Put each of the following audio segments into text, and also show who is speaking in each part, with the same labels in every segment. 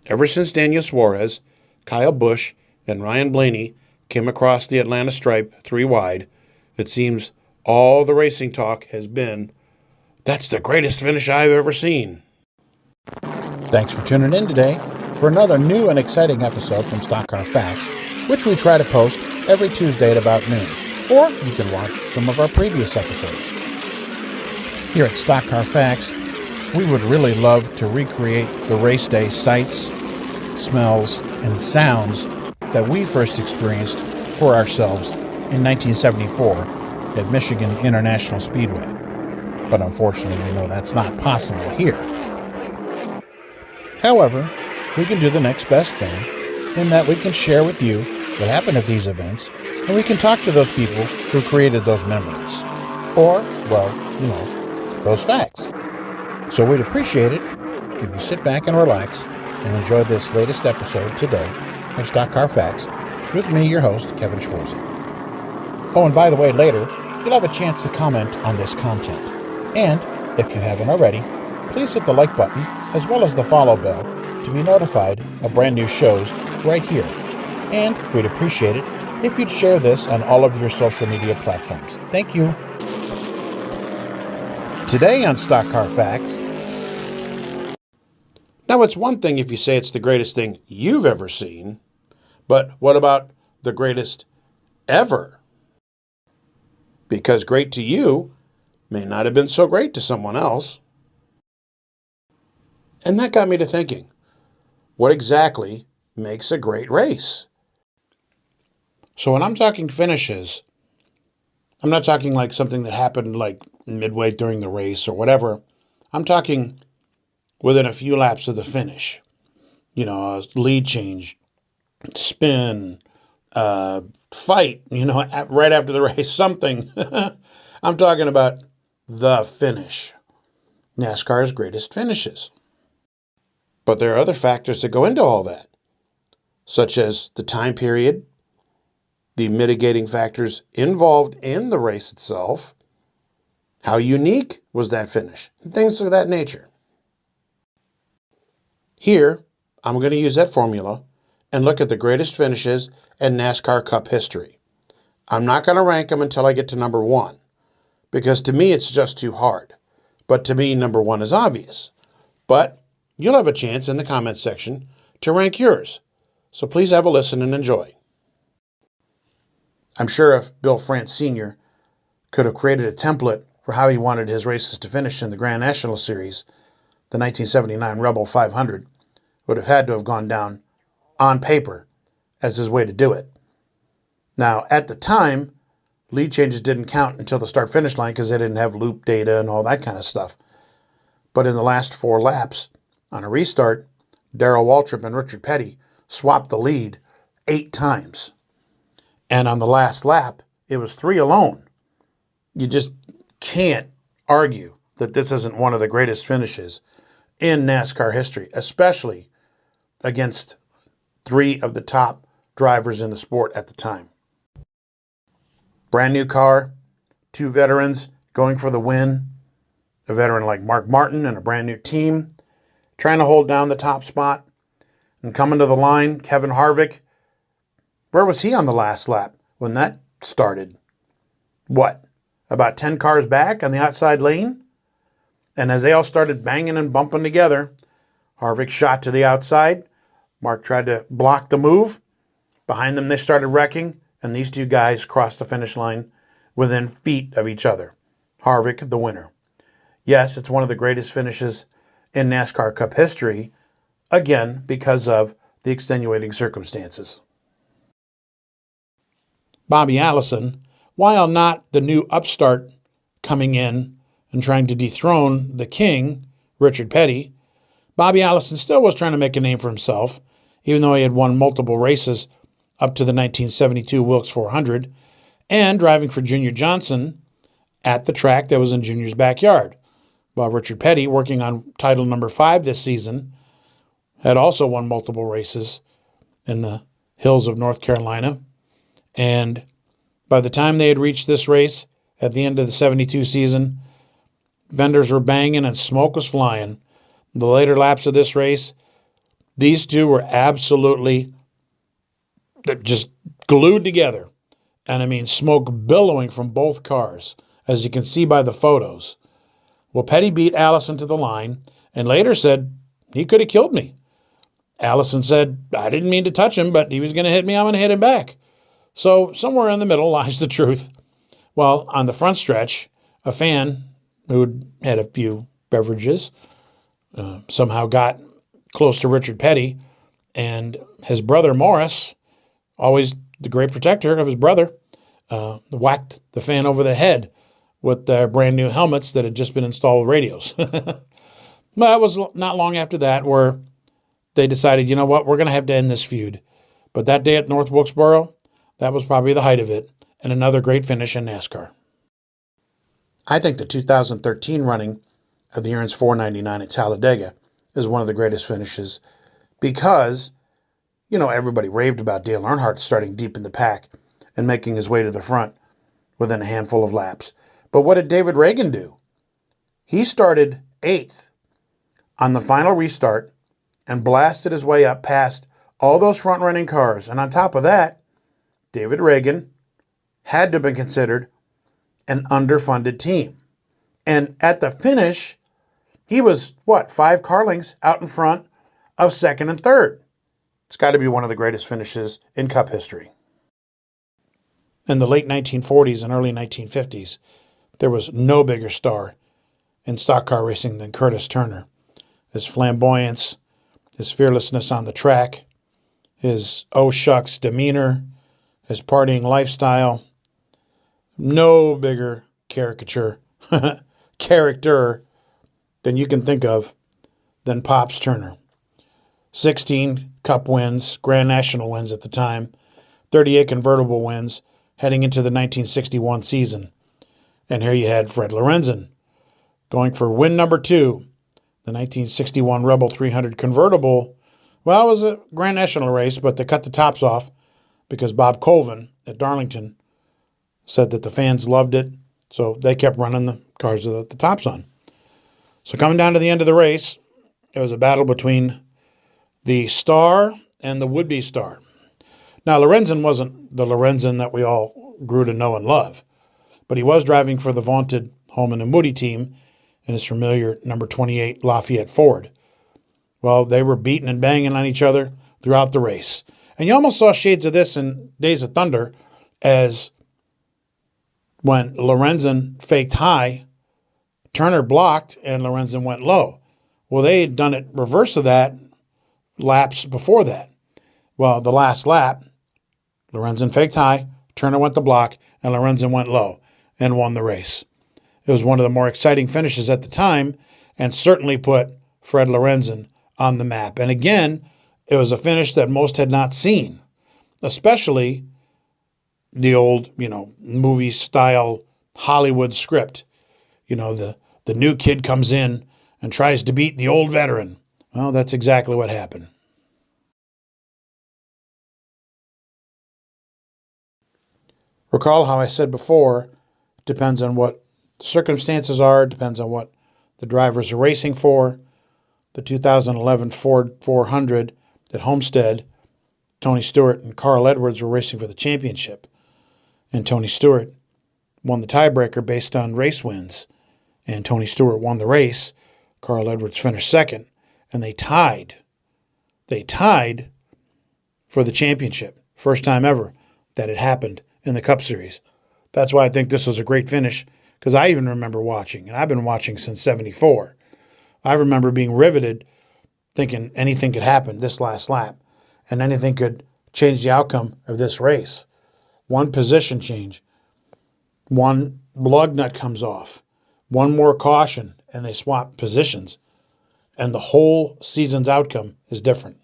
Speaker 1: Ever since Daniel Suarez, Kyle Busch, and Ryan Blaney came across the Atlanta stripe 3 wide, it seems all the racing talk has been, "That's the greatest finish I've ever seen."
Speaker 2: Thanks for tuning in today for another new and exciting episode from Stock Car Facts, which we try to post every Tuesday at about noon. Or you can watch some of our previous episodes. Here at Stock Car Facts, we would really love to recreate the race day sights, smells, and sounds that we first experienced for ourselves in 1974 at Michigan International Speedway. But unfortunately, that's not possible here. However, we can do the next best thing in that we can share with you what happened at these events, and we can talk to those people who created those memories. Or, those facts. So we'd appreciate it if you sit back and relax and enjoy this latest episode today of Stock Car Facts with me, your host, Kevin Schwarzy. Oh, and by the way, later, you'll have a chance to comment on this content. And, if you haven't already, please hit the like button as well as the follow bell to be notified of brand new shows right here. And we'd appreciate it if you'd share this on all of your social media platforms. Thank you. Today on Stock Car Facts.
Speaker 1: Now, it's one thing if you say it's the greatest thing you've ever seen, but what about the greatest ever? Because great to you may not have been so great to someone else. And that got me to thinking, what exactly makes a great race? So when I'm talking finishes, I'm not talking like something that happened like midway during the race or whatever. I'm talking within a few laps of the finish. A lead change, spin, fight, right after the race, something. I'm talking about the finish. NASCAR's greatest finishes. But there are other factors that go into all that, such as the time period, the mitigating factors involved in the race itself, how unique was that finish, and things of that nature. Here, I'm going to use that formula and look at the greatest finishes in NASCAR Cup history. I'm not going to rank them until I get to number 1, because to me it's just too hard. But to me, number 1 is obvious. But you'll have a chance in the comments section to rank yours. So please have a listen and enjoy. I'm sure if Bill France Sr. could have created a template for how he wanted his races to finish in the Grand National Series, the 1979 Rebel 500 would have had to have gone down on paper as his way to do it. Now, at the time, lead changes didn't count until the start-finish line because they didn't have loop data and all that kind of stuff. But in the last 4 laps, on a restart, Darrell Waltrip and Richard Petty swapped the lead 8 times. And on the last lap, it was 3 alone. You just can't argue that this isn't one of the greatest finishes in NASCAR history, especially against 3 of the top drivers in the sport at the time. Brand new car, 2 veterans going for the win, a veteran like Mark Martin and a brand new team, trying to hold down the top spot, and coming to the line, Kevin Harvick. Where was he on the last lap when that started? What, about 10 cars back on the outside lane? And as they all started banging and bumping together, Harvick shot to the outside. Mark tried to block the move. Behind them, they started wrecking, and these 2 guys crossed the finish line within feet of each other. Harvick, the winner. Yes, it's one of the greatest finishes in NASCAR Cup history, again, because of the extenuating circumstances. Bobby Allison, while not the new upstart coming in and trying to dethrone the king, Richard Petty, Bobby Allison still was trying to make a name for himself, even though he had won multiple races up to the 1972 Wilkes 400, and driving for Junior Johnson at the track that was in Junior's backyard, while Richard Petty, working on title number 5 this season, had also won multiple races in the hills of North Carolina. And by the time they had reached this race at the end of the 72 season, vendors were banging and smoke was flying. The later laps of this race, These two were absolutely just glued together. And I mean, smoke billowing from both cars, as you can see by the photos. Well, Petty beat Allison to the line and later said, he could have killed me. Allison said, I didn't mean to touch him, but he was going to hit me. I'm going to hit him back. So somewhere in the middle lies the truth. Well, on the front stretch, a fan who had a few beverages somehow got close to Richard Petty, and his brother Morris, always the great protector of his brother, whacked the fan over the head with their brand new helmets that had just been installed with radios. Well, it was not long after that where they decided, you know what, we're going to have to end this feud. But that day at North Wilkesboro, that was probably the height of it, and another great finish in NASCAR. I think the 2013 running of the Aaron's 499 at Talladega is one of the greatest finishes because, everybody raved about Dale Earnhardt starting deep in the pack and making his way to the front within a handful of laps. But what did David Reagan do? He started 8th on the final restart and blasted his way up past all those front-running cars. And on top of that, David Reagan had to have been considered an underfunded team. And at the finish, he was, 5 car lengths out in front of second and third. It's got to be one of the greatest finishes in Cup history. In the late 1940s and early 1950s, there was no bigger star in stock car racing than Curtis Turner. His flamboyance, his fearlessness on the track, his oh shucks demeanor, his partying lifestyle. No bigger character than you can think of than Pops Turner. 16 Cup wins, Grand National wins at the time, 38 convertible wins heading into the 1961 season. And here you had Fred Lorenzen going for win number 2. The 1961 Rebel 300 convertible, well, it was a Grand National race, but they cut the tops off because Bob Colvin at Darlington said that the fans loved it, so they kept running the cars with the tops on. So coming down to the end of the race, it was a battle between the star and the would-be star. Now, Lorenzen wasn't the Lorenzen that we all grew to know and love, but he was driving for the vaunted Holman and Moody team in his familiar number 28 Lafayette Ford. Well, they were beating and banging on each other throughout the race. And you almost saw shades of this in Days of Thunder as when Lorenzen faked high, Turner blocked, and Lorenzen went low. Well, they had done it reverse of that laps before that. Well, the last lap, Lorenzen faked high, Turner went to block, and Lorenzen went low and won the race. It was one of the more exciting finishes at the time and certainly put Fred Lorenzen on the map. And again, it was a finish that most had not seen, especially the old, movie-style Hollywood script. The new kid comes in and tries to beat the old veteran. Well, that's exactly what happened. Recall how I said before, it depends on what the circumstances are, depends on what the drivers are racing for. The 2011 Ford 400 at Homestead, Tony Stewart and Carl Edwards were racing for the championship. And Tony Stewart won the tiebreaker based on race wins. And Tony Stewart won the race. Carl Edwards finished second. And they tied. They tied for the championship. First time ever that it happened in the Cup Series. That's why I think this was a great finish, because I even remember watching, and I've been watching since '74. I remember being riveted, thinking anything could happen this last lap, and anything could change the outcome of this race. One position change, one lug nut comes off, one more caution, and they swap positions, and the whole season's outcome is different.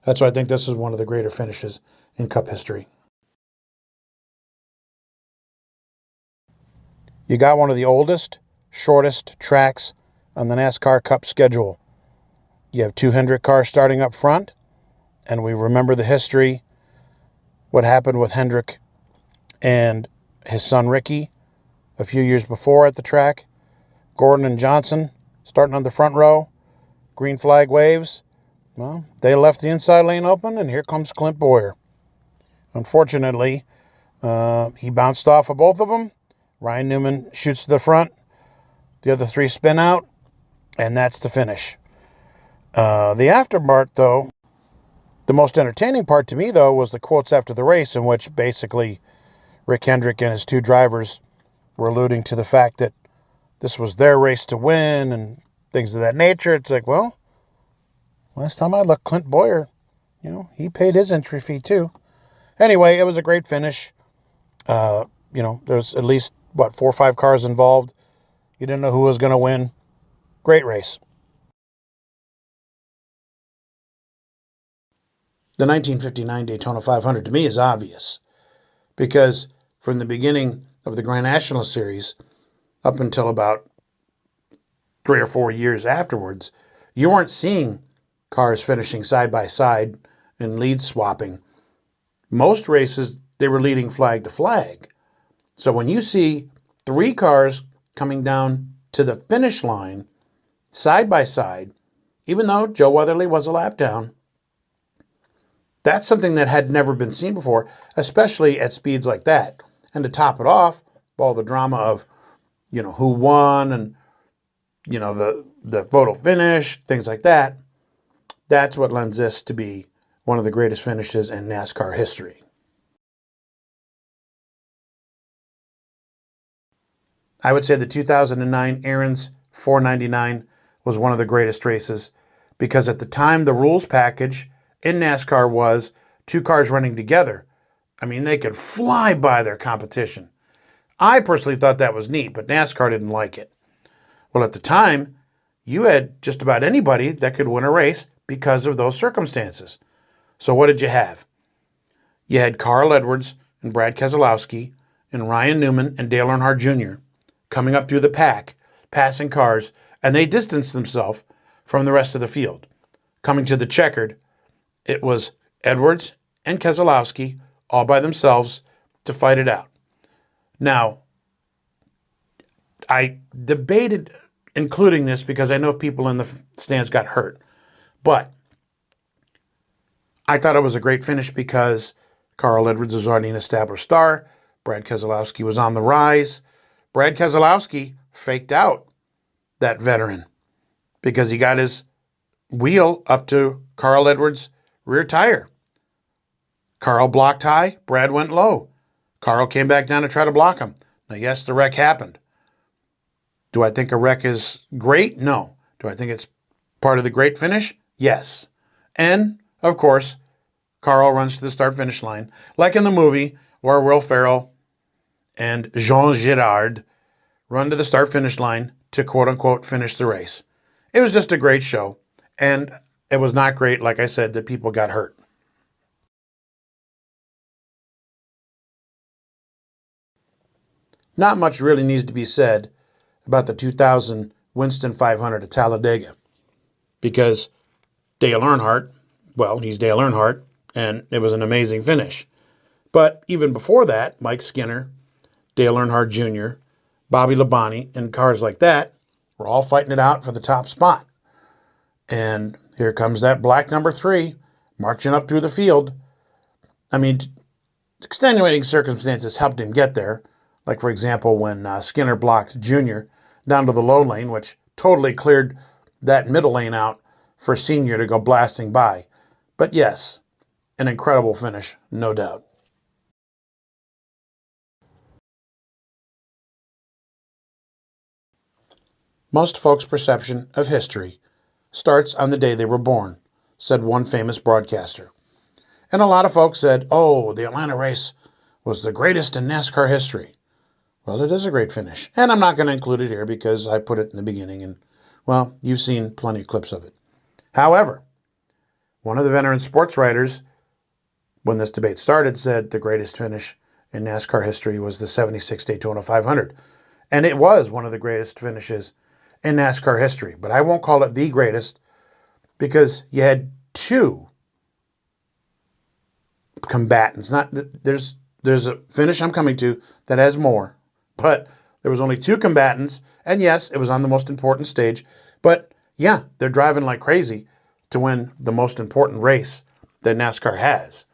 Speaker 1: That's why I think this is one of the greater finishes in Cup history. You got one of the oldest, shortest tracks on the NASCAR Cup schedule. You have 2 Hendrick cars starting up front, and we remember the history, what happened with Hendrick and his son Ricky a few years before at the track. Gordon and Johnson starting on the front row, green flag waves,
Speaker 2: Well, they left the inside lane open, and here comes Clint Bowyer. Unfortunately, he bounced off of both of them. Ryan Newman shoots to the front. The other three spin out, and that's the finish. The aftermath, though, the most entertaining part to me, though, was the quotes after the race, in which basically Rick Hendrick and his two drivers were alluding to the fact that this was their race to win and things of that nature. It's like, well, last time I looked, Clint Bowyer, he paid his entry fee too. Anyway, it was a great finish. There's at least, 4 or 5 cars involved. You didn't know who was going to win. Great race.
Speaker 1: The 1959 Daytona 500 to me is obvious because from the beginning of the Grand National Series up until about 3 or 4 years afterwards, you weren't seeing cars finishing side by side and lead swapping. Most races, they were leading flag to flag. So when you see 3 cars coming down to the finish line side by side, even though Joe Weatherly was a lap down, that's something that had never been seen before, especially at speeds like that. And to top it off, all the drama of, who won and, the photo finish, things like that, that's what lends this to be one of the greatest finishes in NASCAR history. I would say the 2009 Aaron's 499 was one of the greatest races because at the time the rules package in NASCAR was 2 cars running together. I mean, they could fly by their competition. I personally thought that was neat, but NASCAR didn't like it. Well, at the time, you had just about anybody that could win a race because of those circumstances. So what did you have? You had Carl Edwards and Brad Keselowski and Ryan Newman and Dale Earnhardt Jr. coming up through the pack, passing cars, and they distanced themselves from the rest of the field. Coming to the checkered, it was Edwards and Keselowski all by themselves to fight it out. Now, I debated including this because I know people in the stands got hurt. But I thought it was a great finish because Carl Edwards was already an established star. Brad Keselowski was on the rise. Brad Keselowski faked out that veteran because he got his wheel up to Carl Edwards' rear tire. Carl blocked high, Brad went low. Carl came back down to try to block him. Now, yes, the wreck happened. Do I think a wreck is great? No. Do I think it's part of the great finish? Yes. And, of course, Carl runs to the start-finish line, like in the movie where Will Ferrell and Jean Girard run to the start-finish line to quote-unquote finish the race. It was just a great show, and it was not great, like I said, that people got hurt. Not much really needs to be said about the 2000 Winston 500 at Talladega because Dale Earnhardt, well, he's Dale Earnhardt, and it was an amazing finish. But even before that, Mike Skinner, Dale Earnhardt Jr., Bobby Labonte, and cars like that were all fighting it out for the top spot. And here comes that black number 3 marching up through the field. I mean, extenuating circumstances helped him get there. Like, for example, when Skinner blocked Jr. down to the low lane, which totally cleared that middle lane out for Senior to go blasting by. But yes, an incredible finish, no doubt. Most folks' perception of history starts on the day they were born, said one famous broadcaster. And a lot of folks said, oh, the Atlanta race was the greatest in NASCAR history. Well, it is a great finish. And I'm not going to include it here because I put it in the beginning and, well, you've seen plenty of clips of it. However, one of the veteran sports writers, when this debate started, said the greatest finish in NASCAR history was the 76 Daytona 500. And it was one of the greatest finishes in NASCAR history. But I won't call it the greatest because you had 2 combatants. There's a finish I'm coming to that has more. But there was only 2 combatants, and yes, it was on the most important stage. But yeah, they're driving like crazy. to win the most important race that NASCAR has.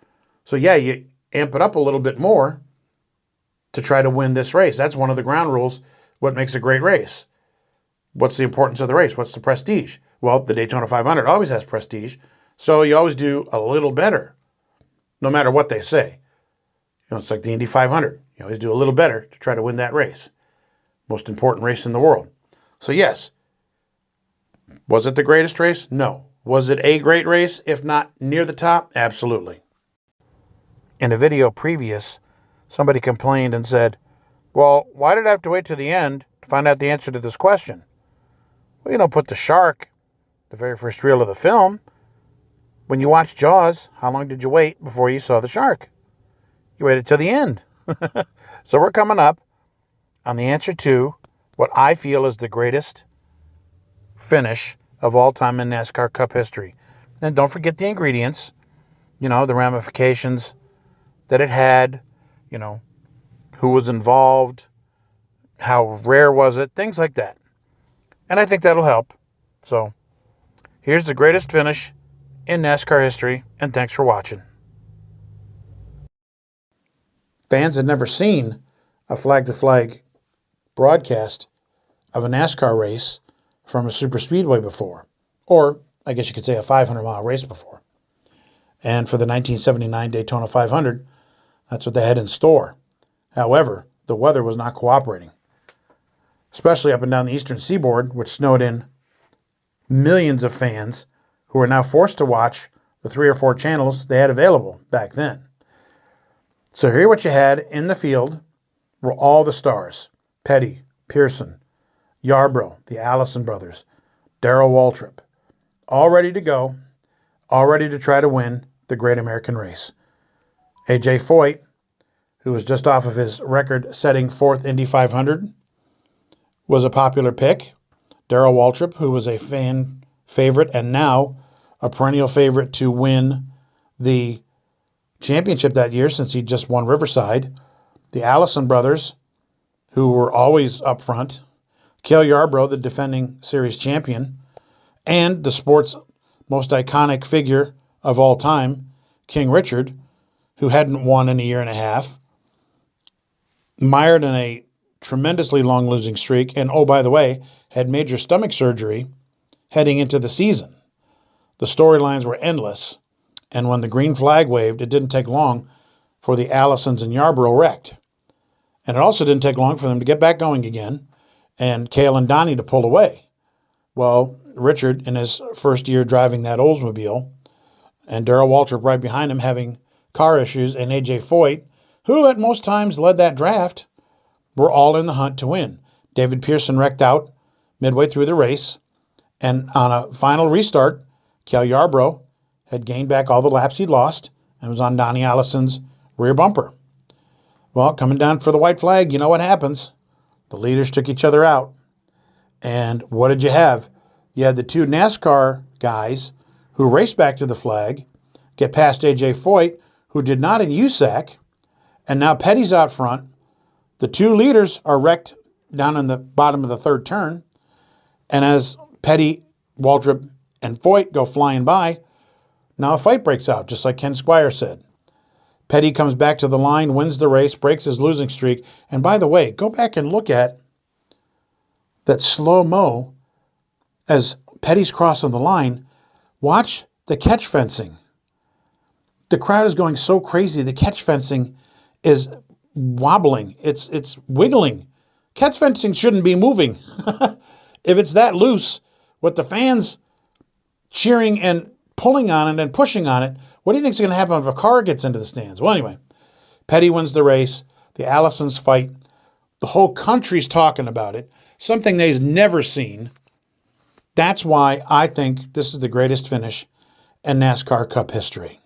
Speaker 1: So yeah, you amp it up a little bit more to try to win this race. That's one of the ground rules. What makes a great race? What's the importance of the race? What's the prestige? Well, the Daytona 500 always has prestige, so you always do a little better, no matter what they say. It's like the Indy 500. You always do a little better to try to win that race. Most important race in the world. So yes, was it the greatest race? No. Was it a great race, if not near the top? Absolutely. In a video previous, somebody complained and said, well, why did I have to wait to the end to find out the answer to this question? Well, you don't put the shark, the very first reel of the film. When you watched Jaws, how long did you wait before you saw the shark? You waited till the end. So we're coming up on the answer to what I feel is the greatest finish of all time in NASCAR Cup history. And don't forget the ingredients, the ramifications that it had, who was involved, how rare was it, things like that. And I think that'll help. So here's the greatest finish in NASCAR history, and thanks for watching. Fans had never seen a flag-to-flag broadcast of a NASCAR race from a super speedway before, or I guess you could say a 500-mile race before. And for the 1979 Daytona 500, that's what they had in store. However, the weather was not cooperating, especially up and down the eastern seaboard, which snowed in millions of fans who are now forced to watch the 3 or 4 channels they had available back then. So here what you had in the field were all the stars: Petty, Pearson, Yarbrough, the Allison brothers, Darrell Waltrip, all ready to go, all ready to try to win the Great American Race. A.J. Foyt, who was just off of his record-setting 4th Indy 500, was a popular pick. Darrell Waltrip, who was a fan favorite and now a perennial favorite to win the championship that year since he just won Riverside. The Allison brothers, who were always up front. Cale Yarbrough, the defending series champion. And the sport's most iconic figure of all time, King Richard, who hadn't won in a year and a half. Mired in a tremendously long losing streak, and oh, by the way, had major stomach surgery heading into the season. The storylines were endless, and when the green flag waved, it didn't take long for the Allisons and Yarbrough wrecked. And it also didn't take long for them to get back going again, and Cale and Donnie to pull away. Well, Richard, in his first year driving that Oldsmobile, and Darrell Waltrip right behind him having car issues, and A.J. Foyt, who at most times led that draft, were all in the hunt to win. David Pearson wrecked out midway through the race, and on a final restart, Cale Yarbrough had gained back all the laps he'd lost and was on Donnie Allison's rear bumper. Well, coming down for the white flag, you know what happens. The leaders took each other out. And what did you have? You had the 2 NASCAR guys who raced back to the flag, get past A.J. Foyt, who did not in USAC, and now Petty's out front. The 2 leaders are wrecked down in the bottom of the 3rd turn, and as Petty, Waltrip, and Foyt go flying by, now a fight breaks out, just like Ken Squire said. Petty comes back to the line, wins the race, breaks his losing streak, and by the way, go back and look at that slow-mo as Petty's crossing the line. Watch the catch fencing. The crowd is going so crazy, the catch fencing is wobbling. It's wiggling. Catch fencing shouldn't be moving. If it's that loose, with the fans cheering and pulling on it and pushing on it, what do you think is going to happen if a car gets into the stands? Well, anyway, Petty wins the race. The Allisons fight. The whole country's talking about it. Something they've never seen. That's why I think this is the greatest finish in NASCAR Cup history.